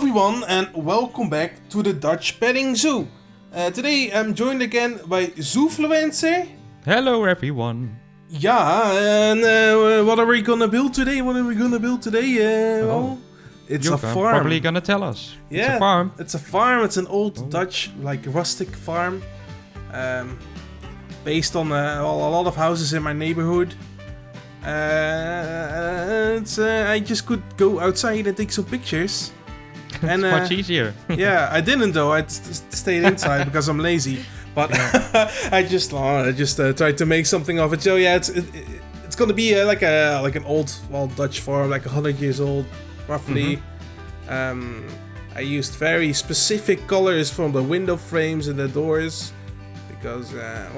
everyone and welcome back to the Dutch Petting Zoo. Today I'm joined again by Zoofluencer. Hello everyone. Yeah, and what are we gonna build today? Well, it's You're a farm. probably gonna tell us. Yeah, it's a farm. It's a farm. It's an old Dutch, like rustic farm, based on a lot of houses in my neighborhood. I just could go outside and take some pictures. And it's much easier. Yeah, I didn't though. I stayed inside because I'm lazy. But yeah. I just tried to make something of it. So yeah, it's gonna be like an old Dutch farm, like 100 years old, roughly. Mm-hmm. I used very specific colors from the window frames and the doors. Because,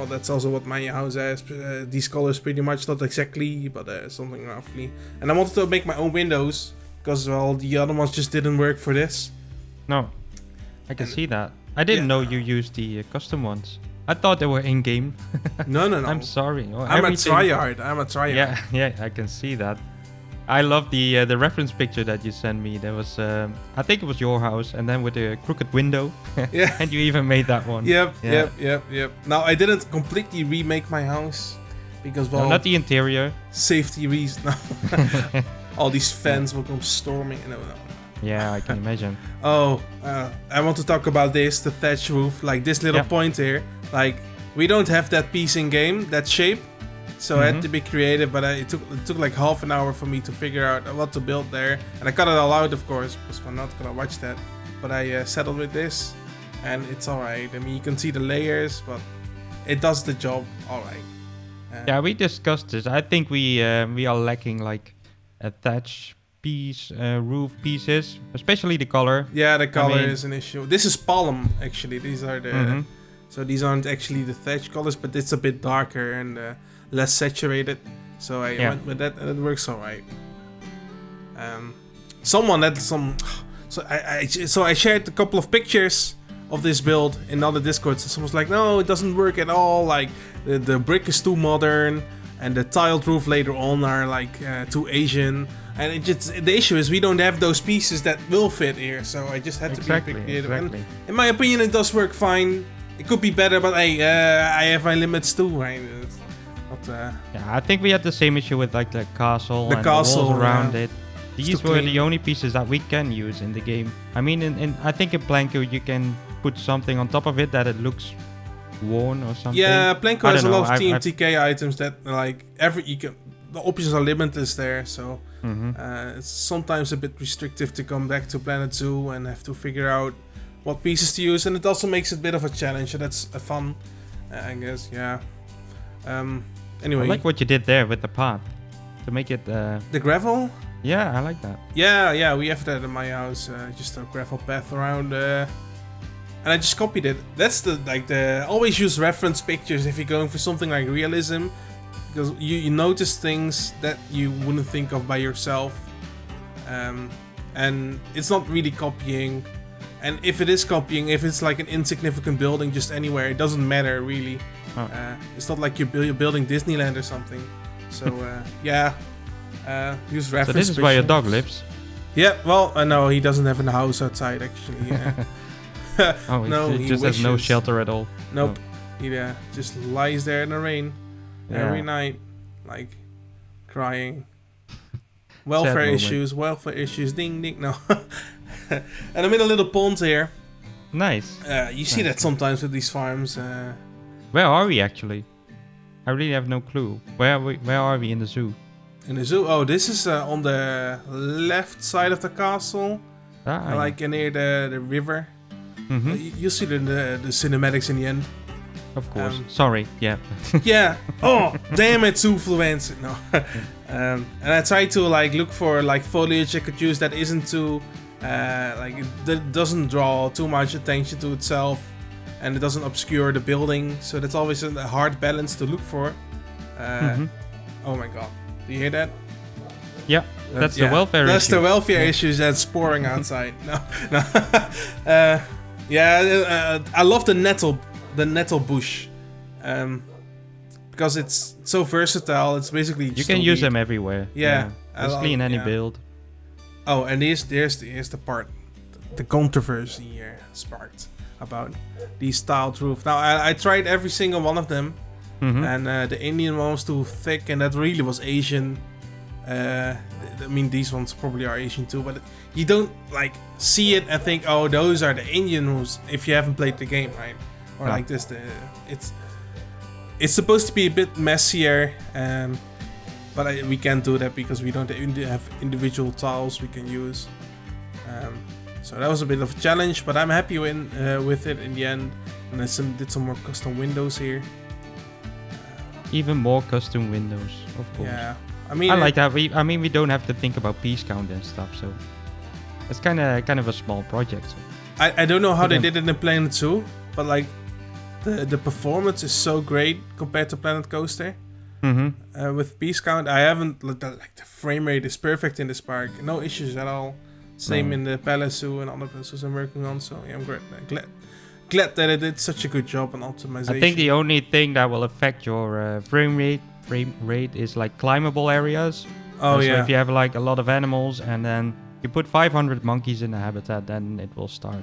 that's also what my house has. These colors pretty much, not exactly, but something roughly. And I wanted to make my own windows. Because, the other ones just didn't work for this. No, I can see that. I didn't know you used the custom ones. I thought they were in-game. No. I'm sorry. I'm a tryhard. Yeah, I can see that. I love the reference picture that you sent me. There was, I think it was your house, and then with a crooked window. Yeah. And you even made that one. Yep. Now, I didn't completely remake my house. Because, no, not the interior. Safety reasons. All these fans will come storming. No. Yeah, I can imagine. I want to talk about this, the thatch roof. Like, this little point here. Like, we don't have that piece in game, that shape. So I had to be creative, but it took like half an hour for me to figure out what to build there. And I cut it all out, of course, because I'm not gonna watch that. But I settled with this, and it's alright. I mean, you can see the layers, but it does the job alright. Yeah, we discussed this. I think we are lacking like a thatch piece, roof pieces, especially the color. Yeah, the color is an issue. This is palm, actually. These are the so these aren't actually the thatch colors, but it's a bit darker and less saturated. So I went with that, and it works alright. Someone had some. So I shared a couple of pictures of this build in other discords. And someone's like, no, it doesn't work at all. Like the brick is too modern, and the tiled roof later on are like too Asian. And the issue is we don't have those pieces that will fit here. So I just had to be a bit creative. Exactly. And in my opinion, it does work fine. It could be better, but hey, I have my limits too, right? Yeah, I think we had the same issue with like the castle and the walls around it. These were the only pieces that we can use in the game. I mean, I think in Planko you can put something on top of it that it looks worn or something. Yeah, Planko has a lot of TMTK items that like the options are limitless there, so it's sometimes a bit restrictive to come back to Planet Zoo and have to figure out what pieces to use, and it also makes it a bit of a challenge. So that's fun, I guess. Yeah. Anyway, I like what you did there with the path to make it the gravel. Yeah, I like that. Yeah, we have that in my house. Just a gravel path around, and I just copied it. That's the always use reference pictures if you're going for something like realism, because you notice things that you wouldn't think of by yourself, and it's not really copying. And if it is copying, if it's like an insignificant building just anywhere, it doesn't matter really. It's not like you're building Disneyland or something. So use reference. So this is where your dog lives? Yeah, well, no, he doesn't have a house outside actually. Yeah. No, he just has no shelter at all. Nope. He just lies there in the rain every night, like crying. Welfare issues, ding ding. No. And I'm in a little pond here. Nice. You see that sometimes with these farms. Where are we actually? I really have no clue. Where are we in the zoo? In the zoo? Oh, this is on the left side of the castle. Like near the river. You'll see the cinematics in the end. Of course. Sorry. Yeah. Yeah. Oh, damn it, Zoofluencer. No. And I try to like look for like foliage I could use that isn't too that doesn't draw too much attention to itself, and it doesn't obscure the building. So that's always a hard balance to look for. Oh my god, do you hear that? Yeah, that's the welfare issue. That's the welfare issues that's pouring outside. No. I love the nettle bush, because it's so versatile. It's basically you can use them everywhere. Yeah, basically in any build. Oh, and here's the part the controversy here sparked about these tiled roof. Now I tried every single one of them, and the Indian one was too thick, and that really was Asian. I mean, these ones probably are Asian too, but you don't like see it and think, oh, those are the Indian roofs if you haven't played the game, right? Or like this, it's supposed to be a bit messier, but we can't do that because we don't have individual tiles we can use. So that was a bit of a challenge, but I'm happy with it in the end. And I did some more custom windows here. Even more custom windows, of course. Yeah, I mean, I like that. We don't have to think about piece count and stuff, so it's kind of a small project. So. I don't know how they did it in Planet Zoo, but like the performance is so great compared to Planet Coaster. With piece count, I haven't like the frame rate is perfect in this park, no issues at all. Same in the Palace Zoo and other places I'm working on. So yeah, I'm glad that it did such a good job on optimization. I think the only thing that will affect your frame rate is like climbable areas. So if you have like a lot of animals and then you put 500 monkeys in a habitat, then it will start,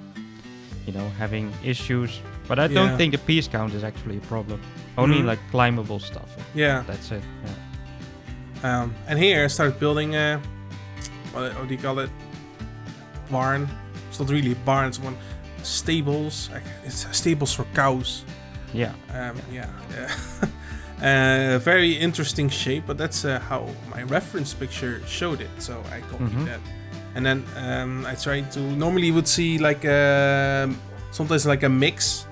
having issues. But I don't think the piece count is actually a problem. Only like climbable stuff. Yeah, that's it. Yeah. And here I started building what do you call it? Barn. It's not really a barn. It's one stables. It's stables for cows. Yeah. Very interesting shape, but that's how my reference picture showed it. So I copied that, and then I tried to. Normally, you would see like sometimes like a mix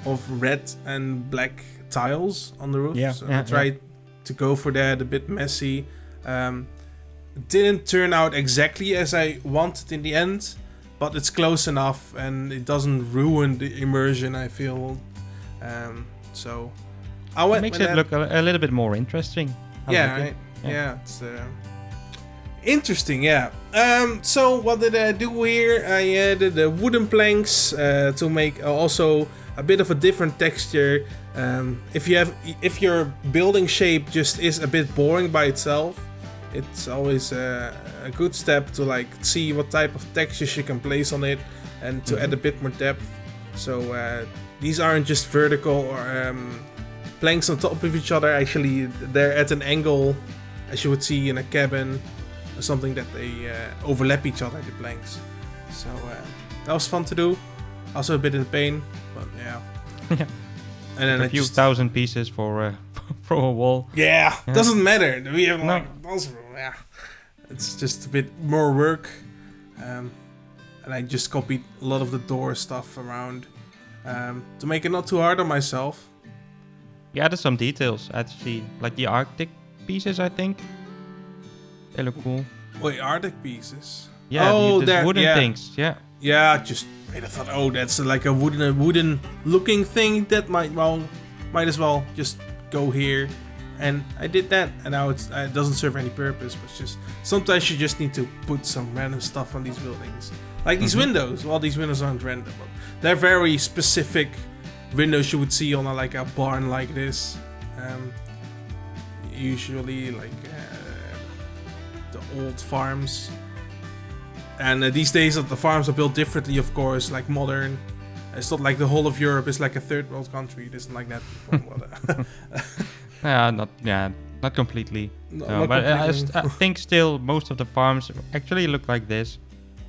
of red and black tiles on the roof. Yeah. So I tried to go for that. A bit messy. Didn't turn out exactly as I wanted in the end, but it's close enough and it doesn't ruin the immersion, I feel. So I went. It makes it look a little bit more interesting. It's interesting. Yeah. So what did I do here? I added the wooden planks to make also a bit of a different texture. If your building shape just is a bit boring by itself, it's always a good step to like see what type of textures you can place on it and to add a bit more depth. So these aren't just vertical or planks on top of each other. Actually, they're at an angle, as you would see in a cabin or something, that they overlap each other, the planks. So that was fun to do. Also a bit of pain, but yeah. And then a few thousand pieces for a wall. Yeah, doesn't matter. We have it's just a bit more work, and I just copied a lot of the door stuff around to make it not too hard on myself. You added some details actually, like the Arctic pieces. I think they look cool. Wait, Arctic pieces? Yeah, the wooden things. Yeah. Yeah, just I thought, that's like a wooden looking thing that might as well just go here, and I did that, and now it doesn't serve any purpose. But just sometimes you just need to put some random stuff on these buildings, like these windows. Well, these windows aren't random, but they're very specific windows you would see on a barn like this. Usually like the old farms. And these days the farms are built differently, of course, like modern. It's not like the whole of Europe is like a third world country. It isn't like that. Not completely. But I think still most of the farms actually look like this.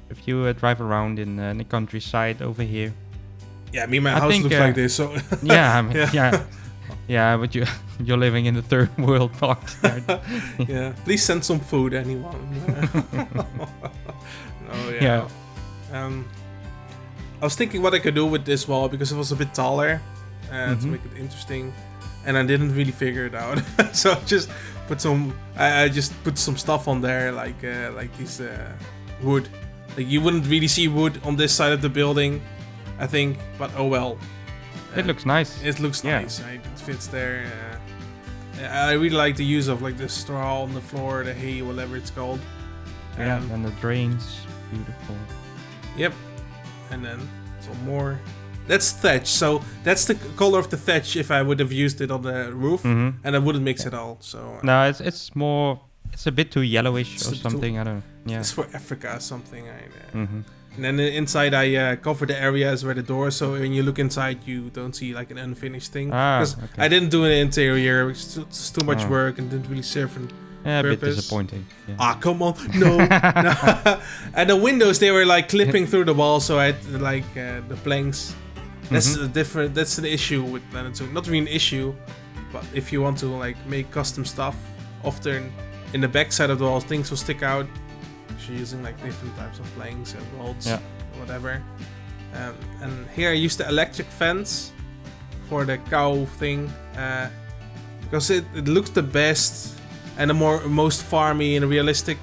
If you drive around in the countryside over here. Yeah, my house looks like this. So yeah, but you're living in the third world part. Yeah, please send some food, anyone. Oh yeah. I was thinking what I could do with this wall because it was a bit taller to make it interesting, and I didn't really figure it out. So I just put some stuff on there, like this wood. Like you wouldn't really see wood on this side of the building, I think, but oh well. It looks nice. It looks nice, right? It fits there. I really like the use of like the straw on the floor, the hay, whatever it's called. And the drains, beautiful. Yep. And then some more. That's thatch. So that's the color of the thatch if I would have used it on the roof, and I wouldn't mix it all. So no, it's more. It's a bit too yellowish or something. I don't know. Yeah. It's for Africa or something. And then inside I cover the areas where the door, so when you look inside you don't see like an unfinished thing. Because I didn't do an interior, it's too much work and didn't really serve an a purpose. bit disappointing. Yeah. Come on, no. No. And the windows, they were like clipping through the wall, so I had like the planks. That's that's an issue with Planet Zoo. Not really an issue, but if you want to like make custom stuff, often in the back side of the wall things will stick out. You're using like different types of planks and rods, whatever. And here I used the electric fence for the cow thing, because it looks the best and the most farmy and realistic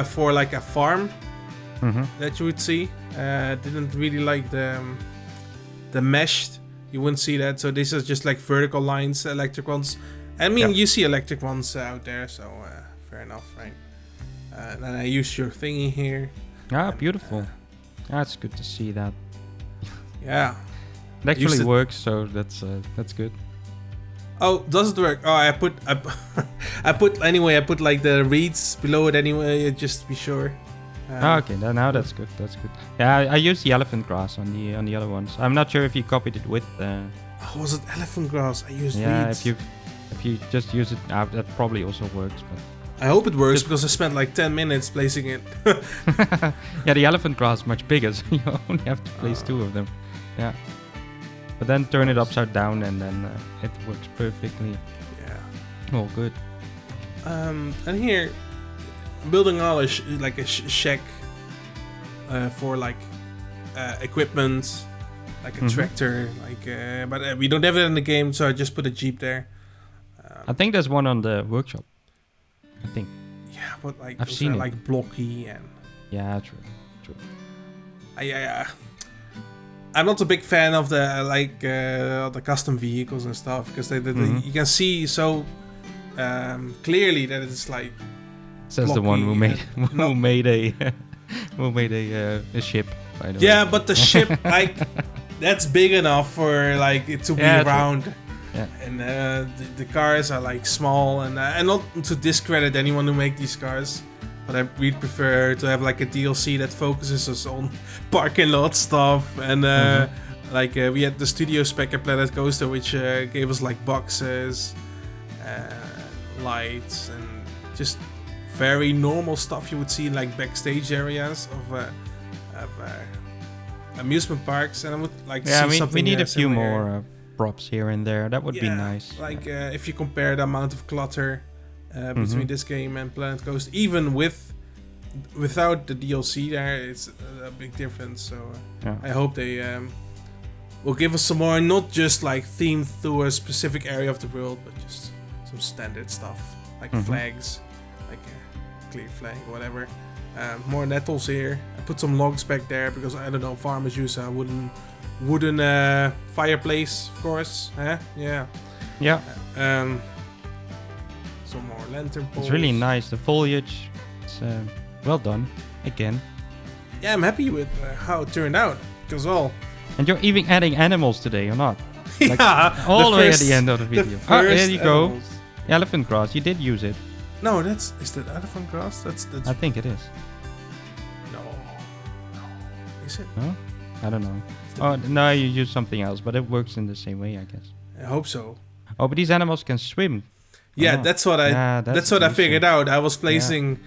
for like a farm that you would see. Didn't really like the meshed. You wouldn't see that. So this is just like vertical lines, electric ones. I mean, you see electric ones out there, so fair enough, right? Then I used your thingy here. Beautiful. That's good to see that. Yeah. It actually works, so that's good. Oh, does it work? Oh, I put like the reeds below it anyway, just to be sure. Okay, now that's good. That's good. Yeah, I used the elephant grass on the other ones. I'm not sure if you copied it with. Was it elephant grass? I used reeds. Yeah, if you just use it, that probably also works. But I hope it works because I spent like 10 minutes placing it. Yeah, the elephant grass is much bigger, so you only have to place 2 of them. Yeah. But then turn it upside down and then it works perfectly. Yeah. Oh, good. And here, I'm building all a shack for like equipment, like a tractor, like. But we don't have it in the game, so I just put a Jeep there. I think there's one on the workshop. I think. Yeah, but like I've seen it. Like blocky and. Yeah, true. I'm not a big fan of the custom vehicles and stuff because you can see so clearly that it's like. Says the one who made a ship. By the way. Yeah, but the ship like that's big enough for like it to be around. True. Yeah. And the cars are like small and not to discredit anyone who make these cars, but I really prefer to have like a DLC that focuses us on parking lot stuff and like we had the studio spec at Planet Coaster, which gave us like boxes, lights, and just very normal stuff you would see in like backstage areas of amusement parks, and I would like to see something. We need a few more props here and there. That would be nice. Like if you compare the amount of clutter between this game and Planet Coaster, even without the DLC there, it's a big difference. So I hope they will give us some more, not just like themed to a specific area of the world, but just some standard stuff like flags, like a clear flag, whatever. More nettles here. I put some logs back there because I don't know, farmers use a wooden fireplace, of course. Yeah. Some more lantern poles. It's really nice. The foliage, it's well done again. Yeah, I'm happy with how it turned out. Because and you're even adding animals today, or not? Like, all the way at the end of the video. There you go. Animals. Elephant grass. You did use it. No, is that elephant grass? That's. I think it is. No. Is it? No? I don't know. Oh no, you use something else, but it works in the same way, I guess. I hope so. Oh, but these animals can swim. Yeah, that's what I figured out. I was placing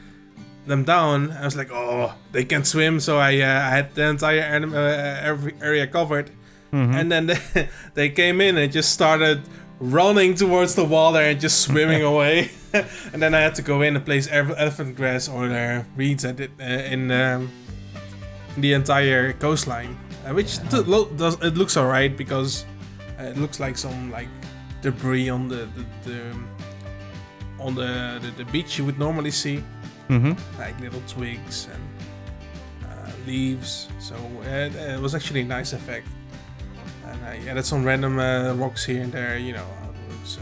them down. I was like, oh, they can swim, so I had the entire area covered. And then they came in and just started running towards the water and just swimming away. And then I had to go in and place elephant grass or reeds I did in the entire coastline, which it looks alright because it looks like some like debris on the beach you would normally see, like little twigs and leaves. So it was actually a nice effect. And I added some random rocks here and there. You know how it looks.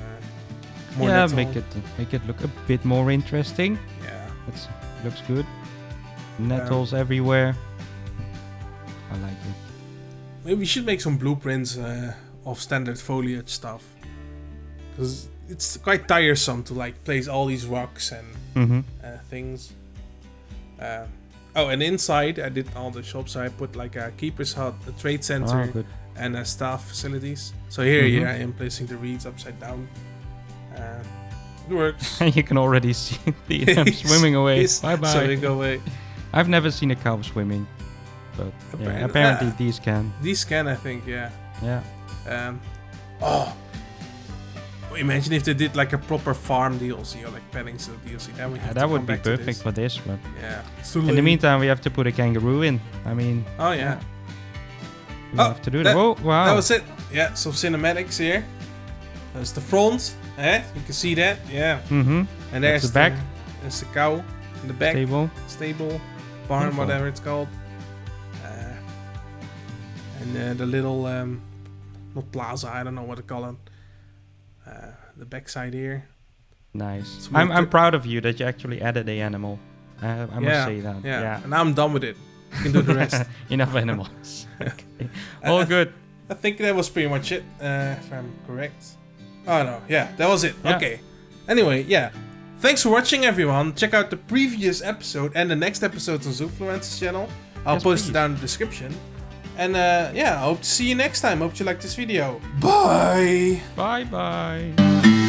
More nettle. make it look a bit more interesting. Yeah, looks good. Nettles everywhere. I like it. Maybe we should make some blueprints of standard foliage stuff, because it's quite tiresome to like place all these rocks and things. Oh, and inside I did all the shops. So I put like a keeper's hut, a trade center, and a staff facilities. So here I am placing the reeds upside down. It works. You can already see them swimming away. Bye bye. Swimming away. I've never seen a cow swimming, but apparently these can. These can, I think, yeah. Yeah. Imagine if they did like a proper farm DLC or like petting zoo DLC. Then we have that would be perfect for this, but in the meantime, we have to put a kangaroo in. I mean, we have to do that. Oh, wow. That was it. Yeah, some cinematics here. There's the front. You can see that. Yeah. And there's the back. There's the cow in the back. Stable. Barn, whatever it's called. And the little, not plaza, I don't know what to call it. The backside here. Nice. I'm proud of you that you actually added the animal. I must say that. Yeah. And now I'm done with it. You can do the rest. Enough animals. Okay. All good. I think that was pretty much it, if I'm correct. Oh no, yeah, that was it. Yeah. Okay. Anyway, yeah. Thanks for watching, everyone. Check out the previous episode and the next episode on Zoofluencer's channel. I'll post it down in the description. And I hope to see you next time. Hope you like this video. Bye. Bye.